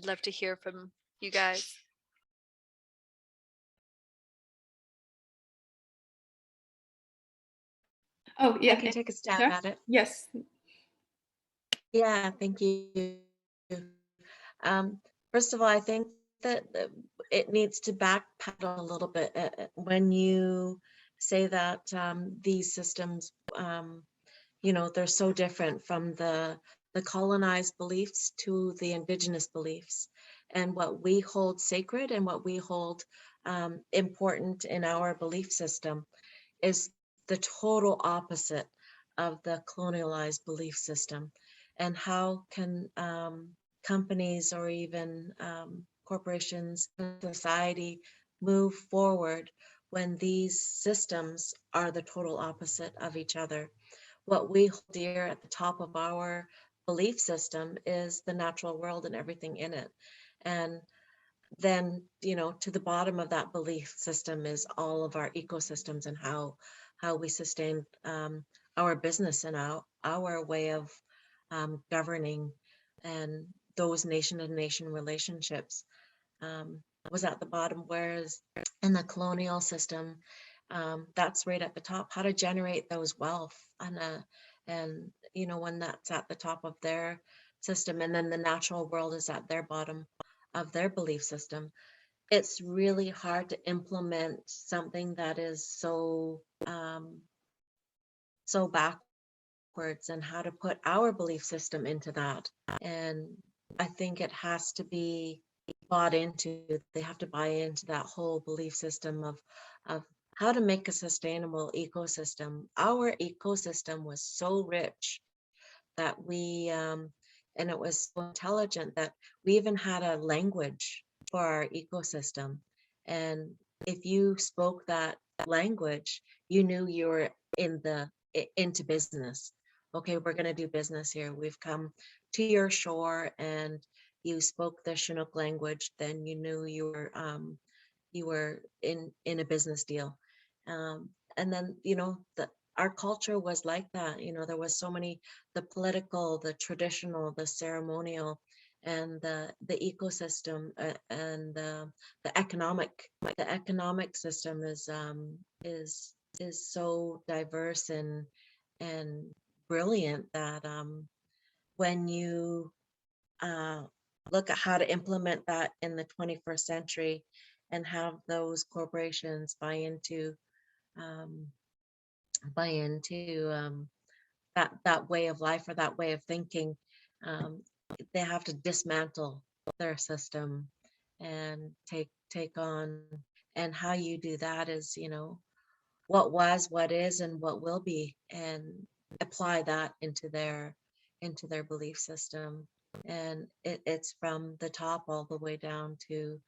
love to hear from you guys. Oh, yeah. I can take a stab at it. Yes. Yeah, thank you. First of all, I think that it needs to backpedal a little bit when you say that these systems, you know, they're so different from the colonized beliefs to the Indigenous beliefs, and what we hold sacred and what we hold important in our belief system is the total opposite of the colonialized belief system. And how can companies or even corporations, society move forward when these systems are the total opposite of each other? What we hold dear at the top of our belief system is the natural world and everything in it. And then, you know, to the bottom of that belief system is all of our ecosystems and how we sustain our business and our way of governing, and those nation to nation relationships was at the bottom, whereas in the colonial system, that's right at the top, how to generate those wealth, and you know, when that's at the top of their system, and then the natural world is at their bottom of their belief system. It's really hard to implement something that is so so backwards, and how to put our belief system into that. And I think it has to be bought into. They have to buy into that whole belief system of how to make a sustainable ecosystem. Our ecosystem was so rich that we and it was so intelligent that we even had a language for our ecosystem. And if you spoke that language, you knew you were into business. Okay, we're going to do business here. We've come to your shore, and you spoke the Chinook language, then you knew you were in a business deal. And then, you know, our culture was like that. You know, there was so many, the political, the traditional, the ceremonial, and the ecosystem, and the economic. The economic system is so diverse and brilliant that when you look at how to implement that in the 21st century and have those corporations buy into that way of life or that way of thinking, they have to dismantle their system and take on. And how you do that is, you know, what was, what is, and what will be, and apply that into their belief system. And it's from the top all the way down to,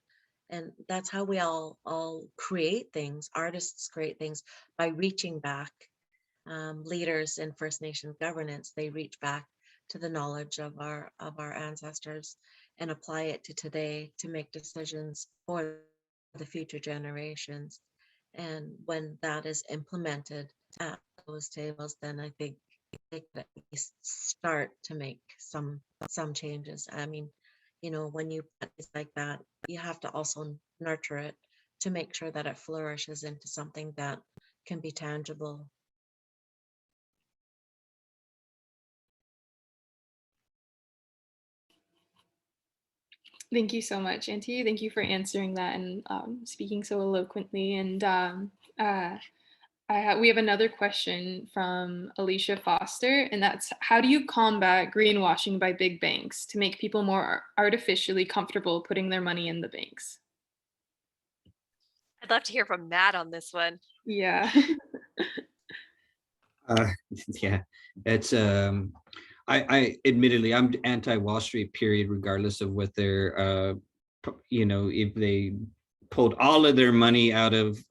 and that's how we all create things. Artists create things by reaching back. Leaders in First Nation governance, they reach back to the knowledge of our ancestors and apply it to today to make decisions for the future generations. And when that is implemented at those tables, then I think they could at least start to make some changes. I mean, you know, when you put things like that, you have to also nurture it to make sure that it flourishes into something that can be tangible. Thank you so much, Auntie. Thank you for answering that and speaking so eloquently. And we have another question from Alicia Foster, and that's, how do you combat greenwashing by big banks to make people more artificially comfortable putting their money in the banks? I'd love to hear from Matt on this one. Yeah. Yeah, it's I admittedly, I'm anti-Wall Street, period, regardless of what their you know, if they pulled all of their money out of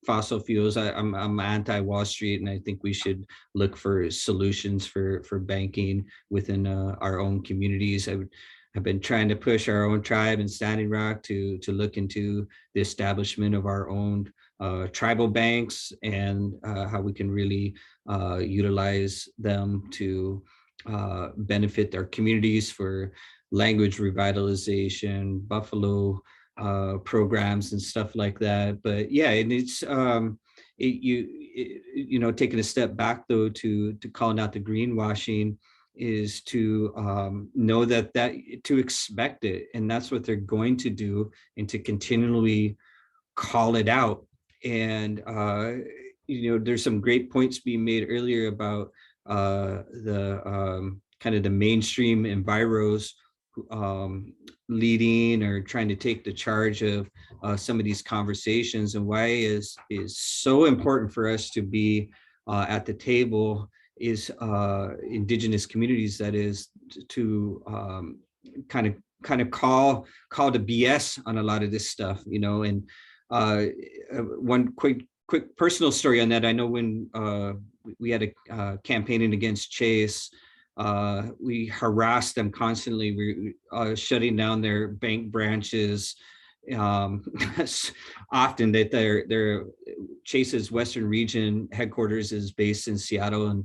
fossil fuels. I'm anti-Wall Street, and I think we should look for solutions for banking within our own communities. I've been trying to push our own tribe in Standing Rock to look into the establishment of our own tribal banks, and how we can really utilize them to benefit their communities for language revitalization, buffalo programs and stuff like that. But yeah, and it's you know, taking a step back though to calling out the greenwashing. is to know that to expect it, and that's what they're going to do, and to continually call it out. And there's some great points being made earlier about the kind of the mainstream enviros leading or trying to take the charge of some of these conversations, and why is so important for us to be at the table is Indigenous communities, that is to kind of call the BS on a lot of this stuff, and one quick personal story on that. I know when we had a campaigning against Chase, we harassed them constantly. We shutting down their bank branches. Often that their Chase's Western region headquarters is based in Seattle, and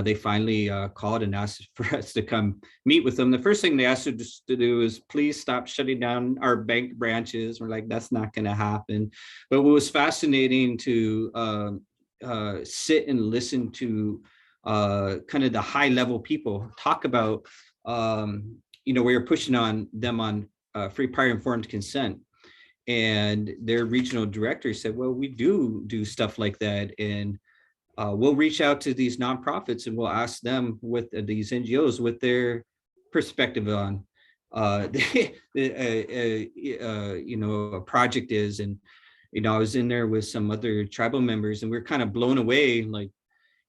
they finally called and asked for us to come meet with them. The first thing they asked us to do is please stop shutting down our bank branches. We're like, that's not going to happen. But what was fascinating to sit and listen to kind of the high level people talk about, we were pushing on them on free, prior, informed consent. And their regional director said, well, we do stuff like that. And we'll reach out to these nonprofits and we'll ask them with these NGOs what their perspective on a project is. And I was in there with some other tribal members, and we're kind of blown away. Like,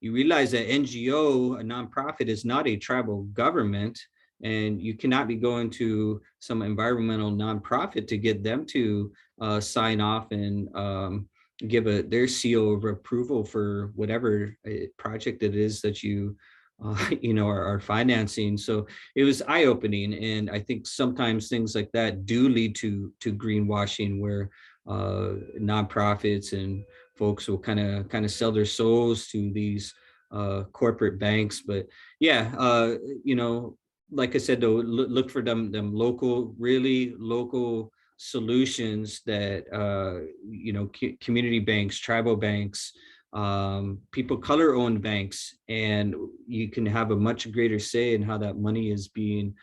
you realize that NGO, a nonprofit, is not a tribal government, and you cannot be going to some environmental nonprofit to get them to sign off and give their seal of approval for whatever project it is that you are financing. So it was eye-opening, and I think sometimes things like that do lead to greenwashing, where nonprofits and folks will kind of sell their souls to these corporate banks. But yeah, like I said, though, look for them local, really local solutions that community banks, tribal banks, people color-owned banks, and you can have a much greater say in how that money is being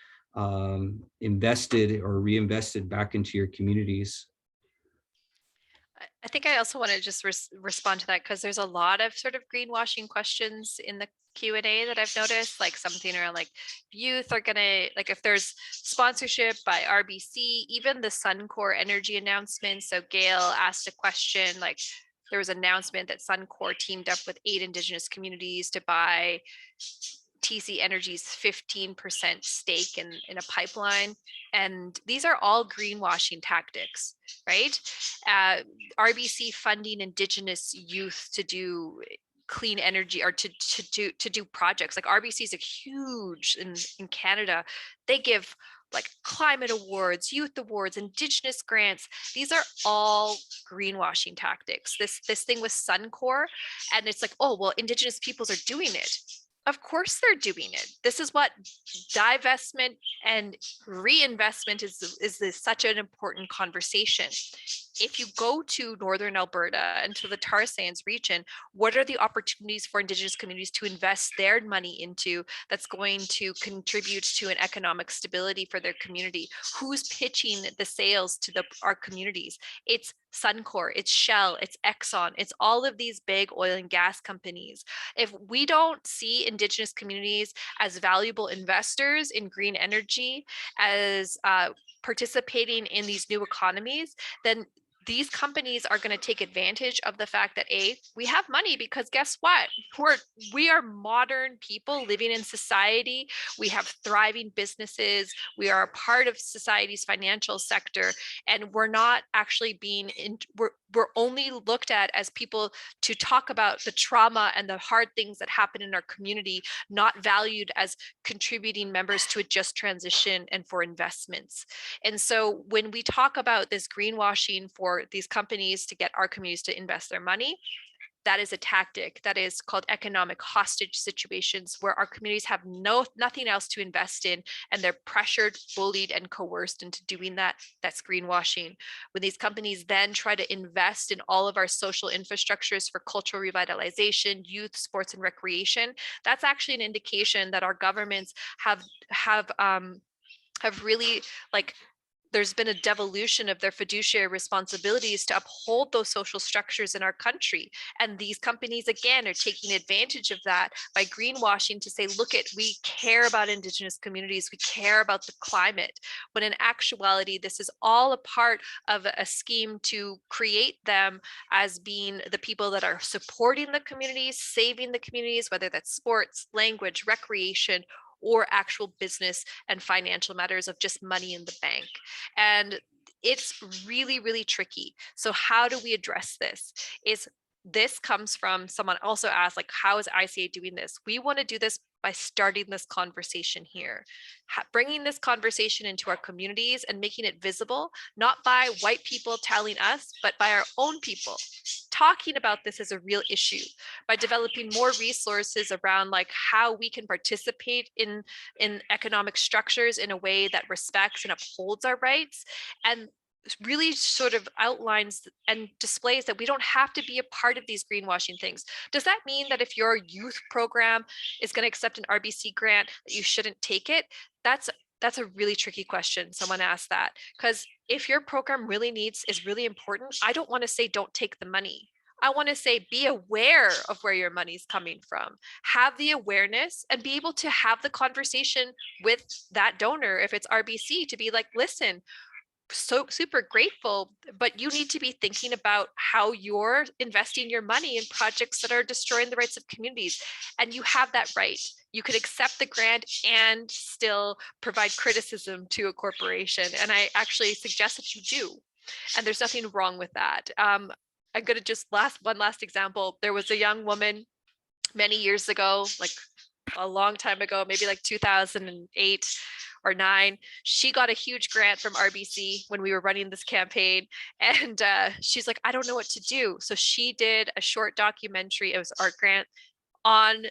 invested or reinvested back into your communities. I think I also want to just respond to that, because there's a lot of sort of greenwashing questions in the Q&A that I've noticed, like something around like youth are gonna, like if there's sponsorship by RBC, even the Suncor energy announcement. So Gail asked a question, like there was an announcement that Suncor teamed up with 8 Indigenous communities to buy TC Energy's 15% stake in a pipeline. And these are all greenwashing tactics, right? RBC funding Indigenous youth to do clean energy, or to do projects. Like RBC is a huge in Canada. They give like climate awards, youth awards, Indigenous grants. These are all greenwashing tactics. This thing with Suncor, and it's like, oh, well, Indigenous peoples are doing it. Of course they're doing it. This is what divestment and reinvestment is such an important conversation. If you go to Northern Alberta and to the tar sands region, what are the opportunities for Indigenous communities to invest their money into that's going to contribute to an economic stability for their community? Who's pitching the sales to our communities? It's Suncor, it's Shell, it's Exxon, it's all of these big oil and gas companies. If we don't see Indigenous communities as valuable investors in green energy, as participating in these new economies, then these companies are going to take advantage of the fact that we have money, because guess what? We are modern people living in society. We have thriving businesses. We are a part of society's financial sector, and we're not actually we're only looked at as people to talk about the trauma and the hard things that happen in our community, not valued as contributing members to a just transition and for investments. And so when we talk about this greenwashing for these companies to get our communities to invest their money, that is a tactic that is called economic hostage situations, where our communities have nothing else to invest in, and they're pressured, bullied, and coerced into doing that. That's greenwashing. When these companies then try to invest in all of our social infrastructures for cultural revitalization, youth, sports, and recreation, that's actually an indication that our governments have really, like, there's been a devolution of their fiduciary responsibilities to uphold those social structures in our country. And these companies, again, are taking advantage of that by greenwashing to say, look, we care about Indigenous communities, we care about the climate. When in actuality, this is all a part of a scheme to create them as being the people that are supporting the communities, saving the communities, whether that's sports, language, recreation, or actual business and financial matters of just money in the bank. And it's really, really tricky. So how do we address this? This comes from someone also asked, like, how is ICA doing this? We want to do this by starting this conversation here, bringing this conversation into our communities and making it visible, not by white people telling us, but by our own people talking about this as a real issue, by developing more resources around like how we can participate in economic structures in a way that respects and upholds our rights, and really sort of outlines and displays that we don't have to be a part of these greenwashing things. Does that mean that if your youth program is going to accept an RBC grant, that you shouldn't take it? That's a really tricky question. Someone asked that, because if your program is really important, I don't want to say don't take the money. I want to say be aware of where your money's coming from. Have the awareness and be able to have the conversation with that donor, if it's RBC, to be like, listen, so super grateful, but you need to be thinking about how you're investing your money in projects that are destroying the rights of communities. And you have that right. You could accept the grant and still provide criticism to a corporation. And I actually suggest that you do. And there's nothing wrong with that. I'm going to just one last example. There was a young woman many years ago, like a long time ago, maybe like 2008 or 9. She got a huge grant from RBC when we were running this campaign. And she's like, I don't know what to do. So she did a short documentary. It was art grant on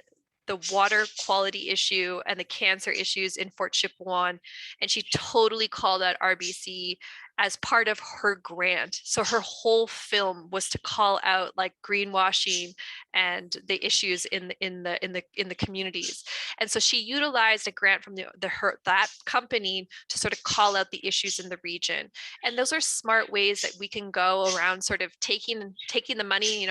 the water quality issue and the cancer issues in Fort Chipewyan. And she totally called out RBC as part of her grant. So her whole film was to call out like greenwashing and the issues in the communities. And so she utilized a grant from that company to sort of call out the issues in the region. And those are smart ways that we can go around sort of taking the money,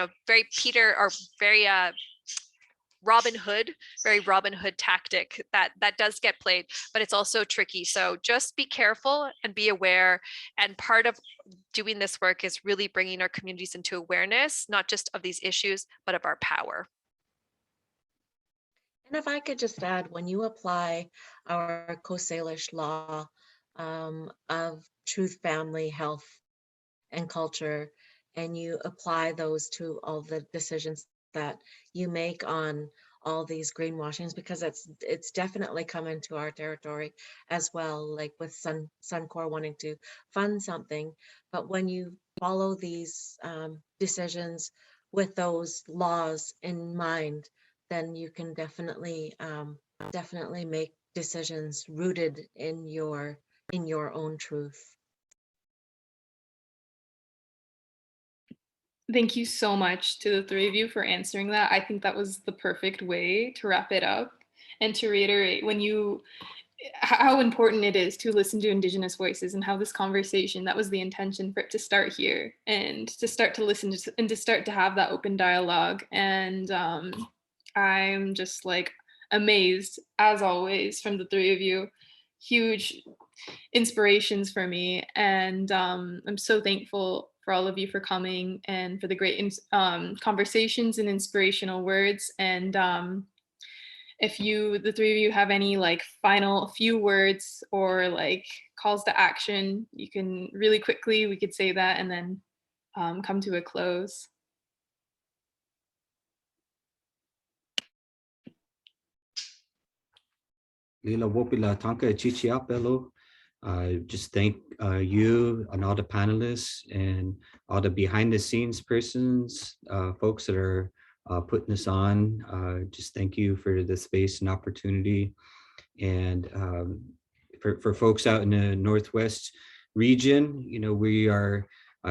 very Robin Hood tactic that does get played, but it's also tricky. So just be careful and be aware. And part of doing this work is really bringing our communities into awareness, not just of these issues, but of our power. And if I could just add, when you apply our Coast Salish law of truth, family, health, and culture, and you apply those to all the decisions that you make on all these greenwashings, because it's definitely come into our territory as well, like with Suncor wanting to fund something. But when you follow these decisions with those laws in mind, then you can definitely make decisions rooted in your own truth. Thank you so much to the three of you for answering that. I think that was the perfect way to wrap it up and to reiterate how important it is to listen to Indigenous voices and how this conversation, that was the intention for it to start here and to start to listen to, and to start to have that open dialogue. And I'm just like amazed, as always, from the three of you. Huge inspirations for me. And I'm so thankful for all of you for coming and for the great conversations and inspirational words. And if the three of you have any like final few words or like calls to action, you can really quickly, we could say that and then come to a close. Lila wopila tanka chichiapelo Just thank you and all the panelists and all the behind the scenes persons, folks that are putting this on. Just thank you for the space and opportunity. And for folks out in the Northwest region, we are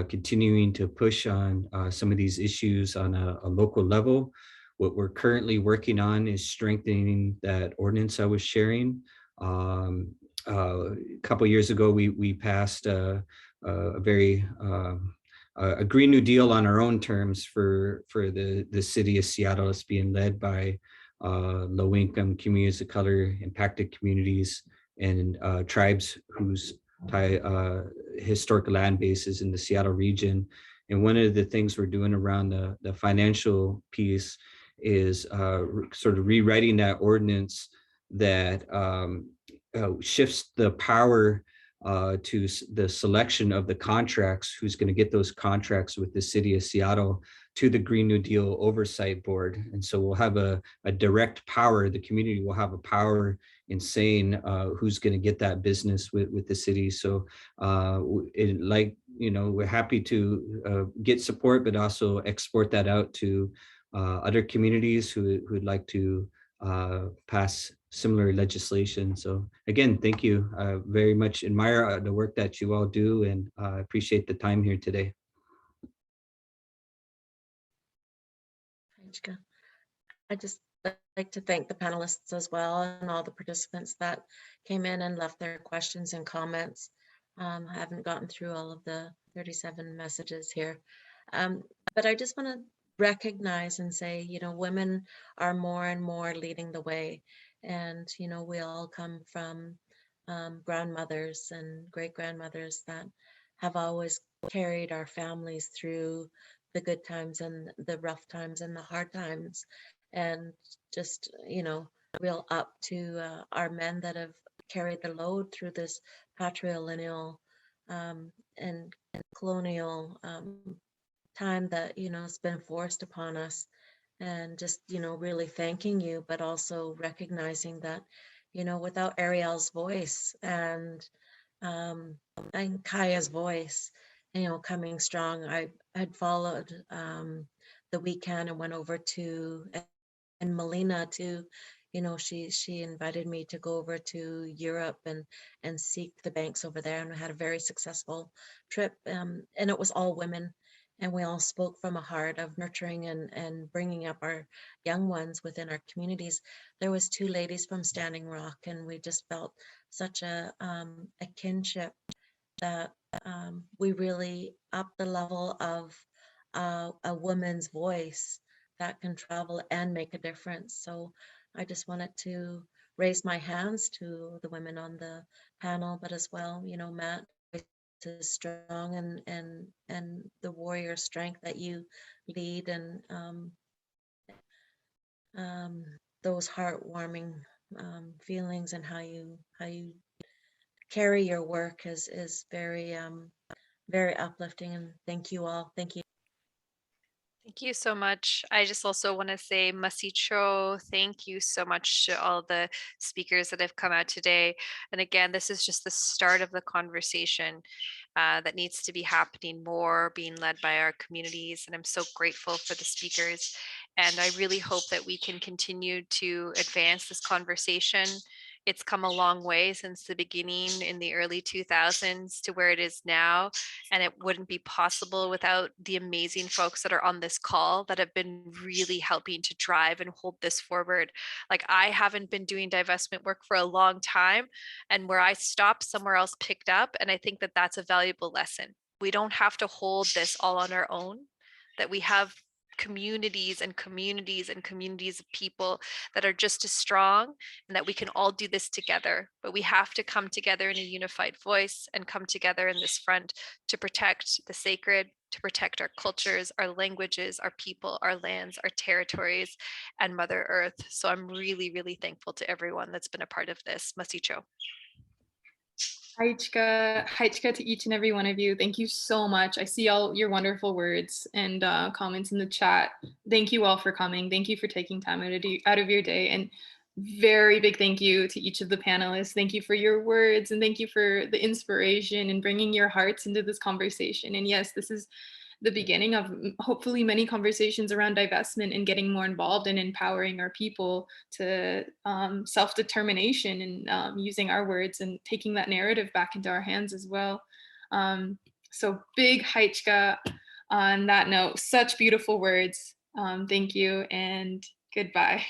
continuing to push on some of these issues on a local level. What we're currently working on is strengthening that ordinance I was sharing. A couple of years ago, we passed a very a Green New Deal on our own terms for the city of Seattle. It's being led by low-income communities of color, impacted communities, and tribes whose historic land bases in the Seattle region. And one of the things we're doing around the financial piece is sort of rewriting that ordinance that shifts the power to the selection of the contracts, who's going to get those contracts with the city of Seattle, to the Green New Deal Oversight Board. And so we'll have a direct power, the community will have a power in saying who's going to get that business with the city. So we're happy to get support, but also export that out to other communities who'd like to pass similar legislation. So again, thank you. Very much admire the work that you all do, and appreciate the time here today. I'd just like to thank the panelists as well, and all the participants that came in and left their questions and comments. I haven't gotten through all of the 37 messages here, but I just want to recognize and say, women are more and more leading the way. And, we all come from grandmothers and great grandmothers that have always carried our families through the good times and the rough times and the hard times. And just, real up to our men that have carried the load through this patrilineal and colonial time that, has been forced upon us. And just, really thanking you, but also recognizing that, without Eriel's voice and Kayah's voice, coming strong. I had followed the weekend and went over to, and Melina to, she invited me to go over to Europe and seek the banks over there, and I had a very successful trip, and it was all women. And we all spoke from a heart of nurturing and bringing up our young ones within our communities. There was 2 ladies from Standing Rock, and we just felt such a kinship that we really upped the level of a woman's voice that can travel and make a difference. So I just wanted to raise my hands to the women on the panel, but as well, Matt, is strong and the warrior strength that you lead, and those heartwarming feelings, and how you carry your work is very very uplifting. And thank you all. Thank you. Thank you so much. I just also want to say masicho, thank you so much to all the speakers that have come out today. And again, this is just the start of the conversation that needs to be happening more, being led by our communities. And I'm so grateful for the speakers. And I really hope that we can continue to advance this conversation. It's come a long way since the beginning in the early 2000s to where it is now. And it wouldn't be possible without the amazing folks that are on this call that have been really helping to drive and hold this forward. Like, I haven't been doing divestment work for a long time, and where I stopped, somewhere else picked up. And I think that that's a valuable lesson. We don't have to hold this all on our own, that we have communities and communities and communities of people that are just as strong, and that we can all do this together. But we have to come together in a unified voice and come together in this front to protect the sacred, to protect our cultures, our languages, our people, our lands, our territories, and Mother Earth. So I'm really, really thankful to everyone that's been a part of this. Masicho. Haichka to each and every one of you. Thank you so much. I see all your wonderful words and comments in the chat. Thank you all for coming. Thank you for taking time out of your day. And very big thank you to each of the panelists. Thank you for your words, and thank you for the inspiration and bringing your hearts into this conversation. And yes, this is the beginning of hopefully many conversations around divestment and getting more involved and empowering our people to self-determination and using our words and taking that narrative back into our hands as well. So big haichka on that note. Such beautiful words. Thank you and goodbye.